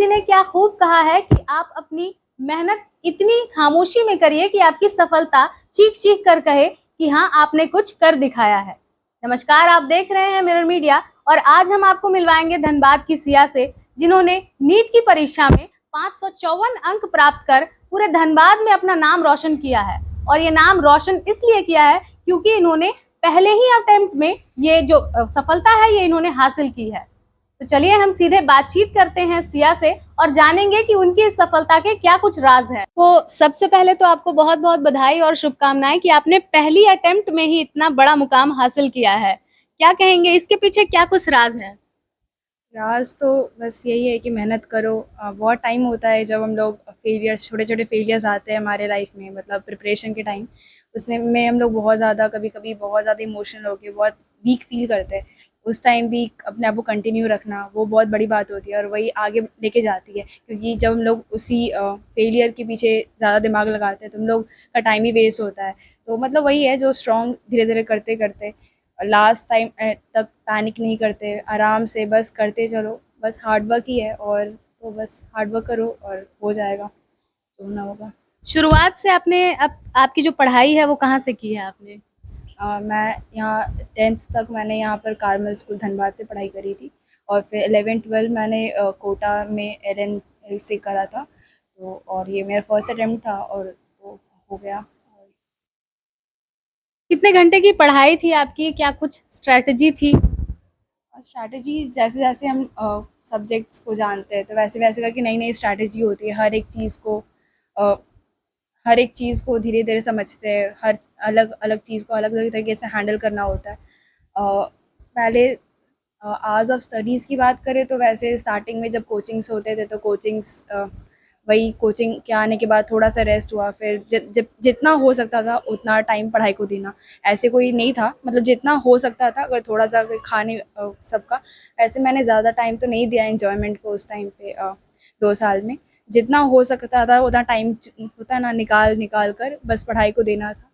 किसी ने क्या खूब कहा है कि आप अपनी मेहनत इतनी खामोशी में करिए कि आपकी सफलता चीख-चीख कर कहे कि हाँ, आपने कुछ कर दिखाया है। नमस्कार, आप देख रहे हैं मिरर मीडिया और आज हम आपको मिलवाएंगे धनबाद की सिया से, जिन्होंने नीट की परीक्षा में 554 अंक प्राप्त कर पूरे धनबाद में अपना नाम रोशन किया है। और ये नाम रोशन इसलिए किया है क्योंकि इन्होंने पहले ही अटेम्प्ट में ये जो सफलता है ये इन्होंने हासिल की है। तो चलिए हम सीधे बातचीत करते हैं सिया से और जानेंगे कि उनकी इस सफलता के क्या कुछ राज हैं। तो सबसे पहले तो आपको बहुत-बहुत बधाई और शुभकामनाएं कि आपने पहली अटेम्प्ट में ही इतना बड़ा मुकाम हासिल किया है। क्या कहेंगे, इसके पीछे क्या कुछ राज है? राज तो बस यही है कि मेहनत करो। बहुत टाइम होता है जब हम लोग फेलियर्स छोटे-छोटे फेलियर्स आते हैं हमारे लाइफ में, मतलब प्रिपरेशन के टाइम, उसने में हम लोग बहुत ज़्यादा कभी-कभी बहुत ज़्यादा इमोशनल होके बहुत वीक फ़ील करते हैं। उस टाइम भी अपने आप को कंटिन्यू रखना वो बहुत बड़ी बात होती है और वही आगे लेके जाती है, क्योंकि जब हम लोग उसी फेलियर के पीछे ज़्यादा दिमाग लगाते हैं तो हम लोग का टाइम ही वेस्ट होता है। तो मतलब वही है जो स्ट्रॉन्ग धीरे-धीरे करते-करते लास्ट टाइम तक पैनिक नहीं करते, आराम से बस करते चलो, बस हार्ड वर्क ही है। और तो बस हार्ड वर्क करो और हो जाएगा, जो होना होगा। शुरुआत से आपने आपकी जो पढ़ाई है वो कहाँ से की है आपने? मैं यहाँ 10th तक मैंने यहाँ पर कार्मल स्कूल धनबाद से पढ़ाई करी थी और फिर 11th-12 मैंने कोटा में एलन से करा था। तो और ये मेरा फर्स्ट अटेम्प्ट था और वो हो गया। कितने घंटे की पढ़ाई थी आपकी? क्या कुछ स्ट्रैटेजी थी? स्ट्रैटेजी जैसे-जैसे हम सब्जेक्ट्स को जानते हैं तो वैसे-वैसे करके नई-नई स्ट्रैटेजी होती है। अ, हर एक चीज़ को धीरे-धीरे समझते हैं, हर अलग-अलग चीज़ को अलग-अलग तरीके से हैंडल करना होता है। पहले आवर्स ऑफ स्टडीज़ की बात करें तो वैसे स्टार्टिंग में जब कोचिंग्स होते थे तो वही कोचिंग के आने के बाद थोड़ा-सा रेस्ट हुआ, फिर जितना हो सकता था उतना टाइम पढ़ाई को देना। ऐसे कोई नहीं था, मतलब जितना हो सकता था, अगर थोड़ा-सा अगर खाने सबका, ऐसे मैंने ज़्यादा टाइम तो नहीं दिया एन्जॉयमेंट को उस टाइम पे 2 साल में। जितना हो सकता था उतना टाइम होता है ना, निकाल कर बस पढ़ाई को देना था।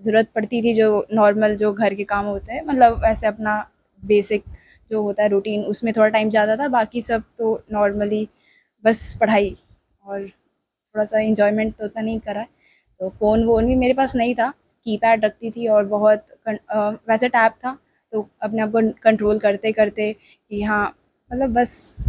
ज़रूरत पड़ती थी जो नॉर्मल जो घर के काम होते हैं, मतलब वैसे अपना बेसिक जो होता है रूटीन, उसमें थोड़ा टाइम ज़्यादा था, बाकी सब तो नॉर्मली बस पढ़ाई। और थोड़ा-सा एन्जॉयमेंट तो उतना नहीं करा है। तो फ़ोन-वोन भी मेरे पास नहीं था, कीपैड रखती थी और वैसे टैब था, तो अपने आप को कंट्रोल करते-करते कि हाँ, मतलब बस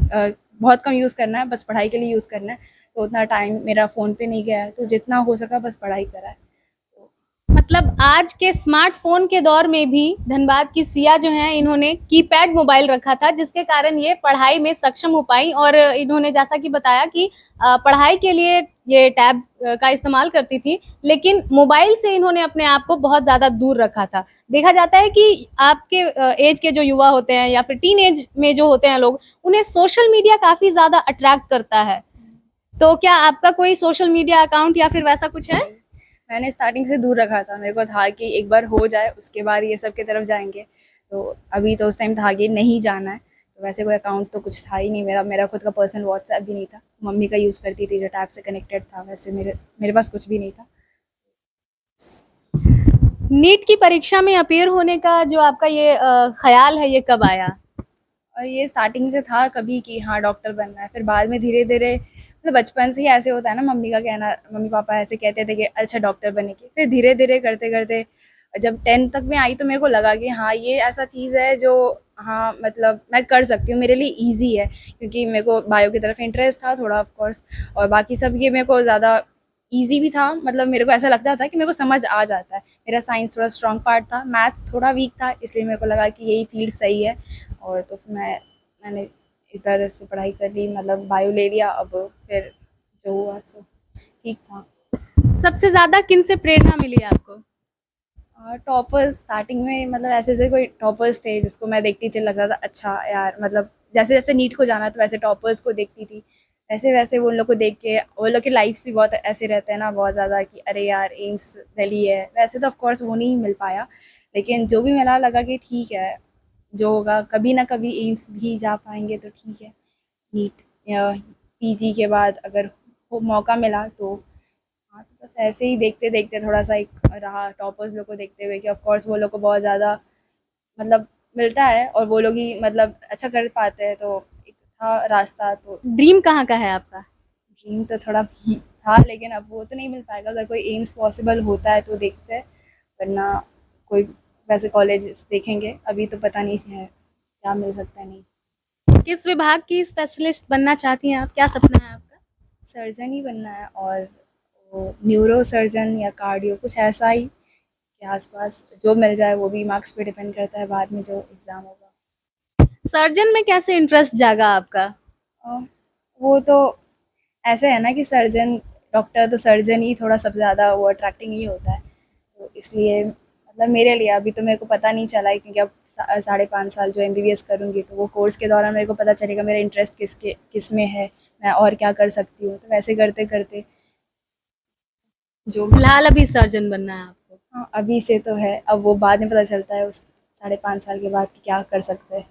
बहुत कम यूज़ करना है, बस पढ़ाई के लिए यूज़ करना है, तो उतना टाइम मेरा फ़ोन पे नहीं गया है, तो जितना हो सका बस पढ़ाई करा है। तो मतलब आज के स्मार्टफ़ोन के दौर में भी धनबाद की सिया जो हैं, इन्होंने कीपैड मोबाइल रखा था, जिसके कारण ये पढ़ाई में सक्षम हो पाईं और इन्होंने जैसा कि बताया कि पढ़ाई के लिए ये टैब का इस्तेमाल करती थी, लेकिन मोबाइल से इन्होंने अपने आप को बहुत ज़्यादा दूर रखा था। देखा जाता है कि आपके ऐज के जो युवा होते हैं या फिर टीन ऐज में जो होते हैं लोग, उन्हें सोशल मीडिया काफ़ी ज़्यादा अट्रैक्ट करता है। तो क्या आपका कोई सोशल मीडिया अकाउंट या फिर वैसा कुछ है? मैंने स्टार्टिंग से दूर रखा था, मेरे को था कि एक बार हो जाए उसके बाद ये सब की तरफ जाएँगे। तो अभी तो उस टाइम था कि नहीं जाना है, तो वैसे कोई अकाउंट तो कुछ था ही नहीं मेरा, मेरा खुद का पर्सनल व्हाट्सएप भी नहीं था। मम्मी का यूज़ करती थी जो टैब से कनेक्टेड था, वैसे मेरे मेरे पास कुछ भी नहीं था। नीट की परीक्षा में अपीयर होने का जो आपका ये ख़्याल है, ये कब आया? और ये स्टार्टिंग से था कभी कि हाँ डॉक्टर बनना है, फिर बाद में धीरे-धीरे, मतलब बचपन से ही ऐसे होता है ना, मम्मी का कहना, मम्मी-पापा ऐसे कहते थे कि अच्छा डॉक्टर बनेगी। फिर धीरे-धीरे करते-करते जब 10th तक में आई तो मेरे को लगा कि हाँ, ये ऐसा चीज़ है जो, हाँ, मतलब मैं कर सकती हूँ, मेरे लिए ईज़ी है, क्योंकि मेरे को बायो की तरफ इंटरेस्ट था थोड़ा ऑफ कोर्स, और बाकी सब ये मेरे को ज़्यादा ईज़ी भी था, मतलब मेरे को ऐसा लगता था कि मेरे को समझ आ जाता है। मेरा साइंस थोड़ा स्ट्रॉन्ग पार्ट था, मैथ्स थोड़ा वीक था, इसलिए मेरे को लगा कि यही फ़ील्ड सही है। और तो फिर मैंने इधर से पढ़ाई कर ली, मतलब बायो ले लिया। अब फिर जो हुआ सो ठीक था। सबसे ज़्यादा किनसे प्रेरणा मिली आपको? टॉपर्स स्टार्टिंग में, मतलब ऐसे-ऐसे कोई टॉपर्स थे जिसको मैं देखती थी, लगता था अच्छा यार, मतलब जैसे-जैसे नीट को जाना तो वैसे टॉपर्स को देखती थी। वैसे-वैसे वो उन लोग को देख के, वो लोग के लाइफ्स भी बहुत ऐसे रहते हैं ना, बहुत ज़्यादा कि अरे यार एम्स दिल्ली है। वैसे तो ऑफ कोर्स वो नहीं मिल पाया, लेकिन जो भी मिला लगा कि ठीक है, जो होगा कभी ना कभी एम्स भी जा पाएँगे तो ठीक है। नीट या पीजी के बाद अगर वो मौका मिला तो हाँ, तो बस ऐसे ही देखते-देखते थोड़ा-सा एक रहा टॉपर्स लोग को देखते हुए कि ऑफ कोर्स वो लोग को बहुत ज़्यादा मतलब मिलता है और वो लोग ही मतलब अच्छा कर पाते हैं, तो एक था रास्ता, तो ड्रीम कहाँ का है आपका? ड्रीम तो थोड़ा था, लेकिन अब वो तो नहीं मिल पाएगा। अगर कोई एम्स पॉसिबल होता है तो देखते हैं, वरना कोई वैसे कॉलेज देखेंगे। अभी तो पता नहीं है क्या मिल सकता है। नहीं, किस विभाग की स्पेशलिस्ट बनना चाहती हैं आप? क्या सपना है आपका? सर्जन ही बनना है, और वो न्यूरो सर्जन या कार्डियो कुछ ऐसा ही के आसपास जो मिल जाए। वो भी मार्क्स पे डिपेंड करता है बाद में जो एग्ज़ाम होगा। सर्जन में कैसे इंटरेस्ट जागा आपका? अ, वो तो ऐसे है ना कि सर्जन, डॉक्टर तो सर्जन ही थोड़ा सबसे ज़्यादा वो अट्रैक्टिंग ही होता है। तो इसलिए मतलब मेरे लिए अभी तो मेरे को पता नहीं चला है, क्योंकि अब 5.5 साल जो एमबीबीएस करूँगी, तो वो कोर्स के दौरान मेरे को पता चलेगा मेरा इंटरेस्ट किस में है, मैं और क्या कर सकती हूँ। तो वैसे करते करते जो फिलहाल अभी सर्जन बनना है आपको। हाँ, अभी से तो है, अब वो बाद में पता चलता है उस 5.5 साल के बाद कि क्या कर सकते हैं।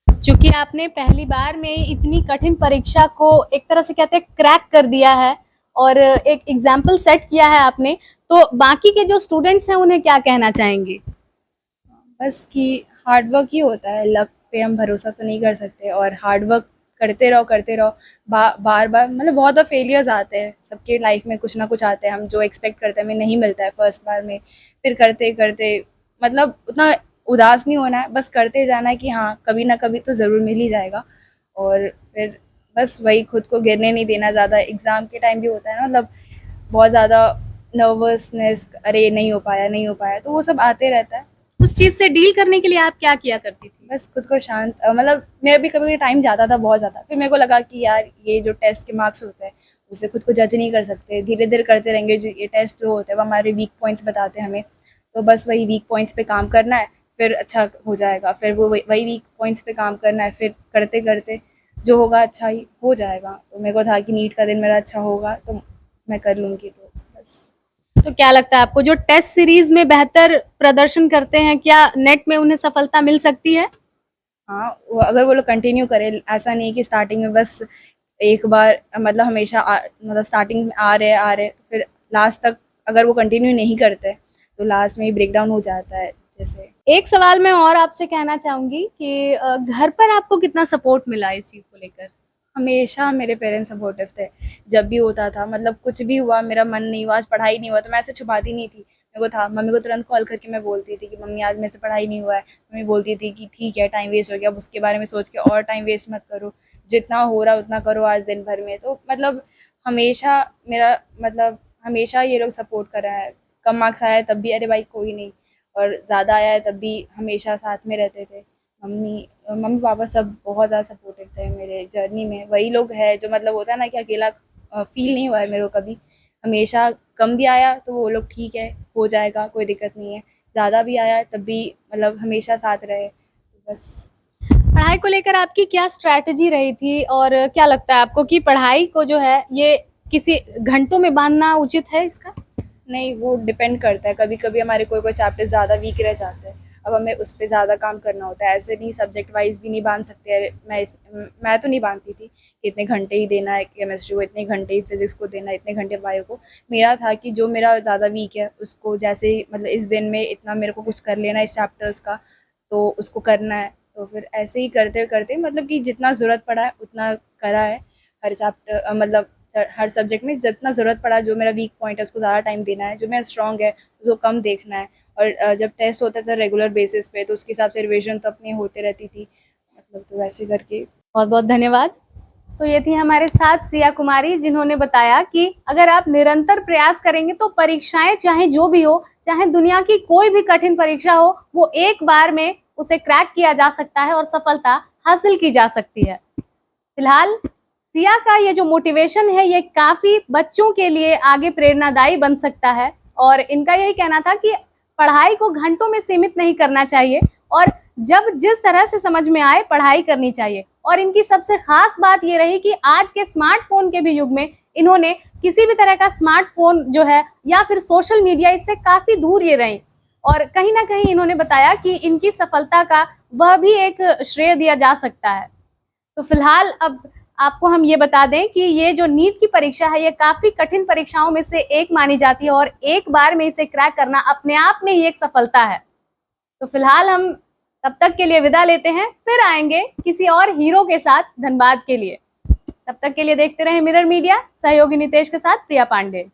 चूंकि आपने पहली बार में इतनी कठिन परीक्षा को एक तरह से कहते हैं क्रैक कर दिया है और एक एग्जाम्पल सेट किया है आपने, तो बाकी के जो स्टूडेंट्स हैं उन्हें क्या कहना चाहेंगी? बस कि हार्ड वर्क ही होता है, लक पे हम भरोसा तो नहीं कर सकते, और हार्ड वर्क करते रहो। बार बार मतलब बहुत बार फेलियर्स आते हैं सबके लाइफ में, कुछ ना कुछ आते हैं, हम जो एक्सपेक्ट करते हैं हमें नहीं मिलता है फर्स्ट बार में। फिर करते करते मतलब उतना उदास नहीं होना है, बस करते जाना है कि हाँ कभी ना कभी तो ज़रूर मिल ही जाएगा। और फिर बस वही, खुद को गिरने नहीं देना ज़्यादा। एग्ज़ाम के टाइम भी होता है ना, मतलब बहुत ज़्यादा नर्वसनेस, अरे नहीं हो पाया, तो वो सब आते रहता है। उस चीज से डील करने के लिए आप क्या किया करती थी? बस खुद को शांत मतलब मेरा भी कभी टाइम जाता था बहुत ज़्यादा, फिर मेरे को लगा कि यार ये जो टेस्ट के मार्क्स होते हैं उससे खुद को जज नहीं कर सकते, धीरे धीरे करते रहेंगे। जो ये टेस्ट जो होते हैं वो हमारे वीक पॉइंट्स बताते हैं हमें, तो बस वही वीक पॉइंट्स पे काम करना है, फिर अच्छा हो जाएगा। फिर वो वही वीक पॉइंट्स पे काम करना है, फिर करते करते जो होगा अच्छा ही हो जाएगा। तो मेरे को था कि नीट का दिन मेरा अच्छा होगा तो मैं कर लूँगी, तो बस। तो क्या लगता है आपको जो टेस्ट सीरीज में बेहतर प्रदर्शन करते हैं, क्या नेट में उन्हें सफलता मिल सकती है? हाँ, अगर वो लोग कंटिन्यू करें, ऐसा नहीं कि स्टार्टिंग में बस एक बार मतलब हमेशा मतलब स्टार्टिंग में आ रहे फिर लास्ट तक अगर वो कंटिन्यू नहीं करते तो लास्ट में ही ब्रेक डाउन हो जाता है। जैसे एक सवाल मैं और आपसे कहना चाहूंगी कि घर पर आपको कितना सपोर्ट मिला इस चीज को लेकर? हमेशा मेरे पेरेंट्स सपोर्टिव थे। जब भी होता था, मतलब कुछ भी हुआ, मेरा मन नहीं हुआ, आज पढ़ाई नहीं हुआ, तो मैं ऐसे छुपाती नहीं थी। मेरे को था, मम्मी को तुरंत कॉल करके मैं बोलती थी कि मम्मी आज मेरे से पढ़ाई नहीं हुआ है। मम्मी बोलती थी कि ठीक है, टाइम वेस्ट हो गया, अब उसके बारे में सोच के और टाइम वेस्ट मत करो, जितना हो रहा उतना करो आज दिन भर में। तो मतलब हमेशा मेरा मतलब हमेशा ये लोग सपोर्ट कर रहा है। कम मार्क्स आया है तब भी अरे भाई कोई नहीं, और ज़्यादा आया है तब भी हमेशा साथ में रहते थे। मम्मी मम्मी पापा सब बहुत ज़्यादा सपोर्टिव थे मेरे जर्नी में। वही लोग हैं जो मतलब होता है ना कि अकेला फील नहीं हुआ है मेरे को कभी। हमेशा कम भी आया तो वो लोग ठीक है, हो जाएगा, कोई दिक्कत नहीं है। ज़्यादा भी आया तब भी मतलब हमेशा साथ रहे, बस। पढ़ाई को लेकर आपकी क्या स्ट्रैटेजी रही थी और क्या लगता है आपको कि पढ़ाई को जो है ये किसी घंटों में बांधना उचित है इसका? नहीं, वो डिपेंड करता है। कभी-कभी हमारे कोई-कोई चैप्टर ज़्यादा वीक रह जाते हैं। अब हमें उस पे ज़्यादा काम करना होता है। ऐसे नहीं सब्जेक्ट वाइज़ भी नहीं बाँध सकते। मैं तो नहीं बाँधती थी कि इतने घंटे ही देना है केमिस्ट्री को, इतने घंटे ही फिज़िक्स को देना है, इतने घंटे बायो को। मेरा था कि जो मेरा ज़्यादा वीक है उसको जैसे ही मतलब इस दिन में इतना मेरे को कुछ कर लेना है इस चैप्टर्स का, तो उसको करना है। तो फिर ऐसे ही करते-करते मतलब कि जितना ज़रूरत पड़ा है उतना करा है। हर चैप्टर मतलब हर सब्जेक्ट में जितना ज़रूरत पड़ा, जो मेरा वीक पॉइंट है उसको ज़्यादा टाइम देना है, जो मेरा स्ट्रॉन्ग है उसको कम देखना है। और जब टेस्ट होता था रेगुलर बेसिस पे तो उसके हिसाब से रिवीजन तो अपनी होते रहती थी, मतलब तो वैसे करके। बहुत बहुत धन्यवाद। तो ये थी हमारे साथ सिया कुमारी, जिन्होंने बताया कि अगर आप निरंतर प्रयास करेंगे तो परीक्षाएं चाहे जो भी हो, चाहे दुनिया की कोई भी कठिन परीक्षा हो, वो एक बार में उसे क्रैक किया जा सकता है और सफलता हासिल की जा सकती है। फिलहाल सिया का ये जो मोटिवेशन है ये काफी बच्चों के लिए आगे प्रेरणादायी बन सकता है और इनका यही कहना था कि पढ़ाई को घंटों में सीमित नहीं करना चाहिए और जब जिस तरह से समझ में आए पढ़ाई करनी चाहिए। और इनकी सबसे खास बात ये रही कि आज के स्मार्टफोन के भी युग में इन्होंने किसी भी तरह का स्मार्टफोन जो है या फिर सोशल मीडिया, इससे काफी दूर ये रही और कहीं ना कहीं इन्होंने बताया कि इनकी सफलता का वह भी एक श्रेय दिया जा सकता है। तो फिलहाल अब आपको हम ये बता दें कि ये जो नीट की परीक्षा है ये काफी कठिन परीक्षाओं में से एक मानी जाती है और एक बार में इसे क्रैक करना अपने आप में ही एक सफलता है। तो फिलहाल हम तब तक के लिए विदा लेते हैं, फिर आएंगे किसी और हीरो के साथ धनबाद के लिए। तब तक के लिए देखते रहें मिरर मीडिया। सहयोगी नितेश के साथ प्रिया पांडे।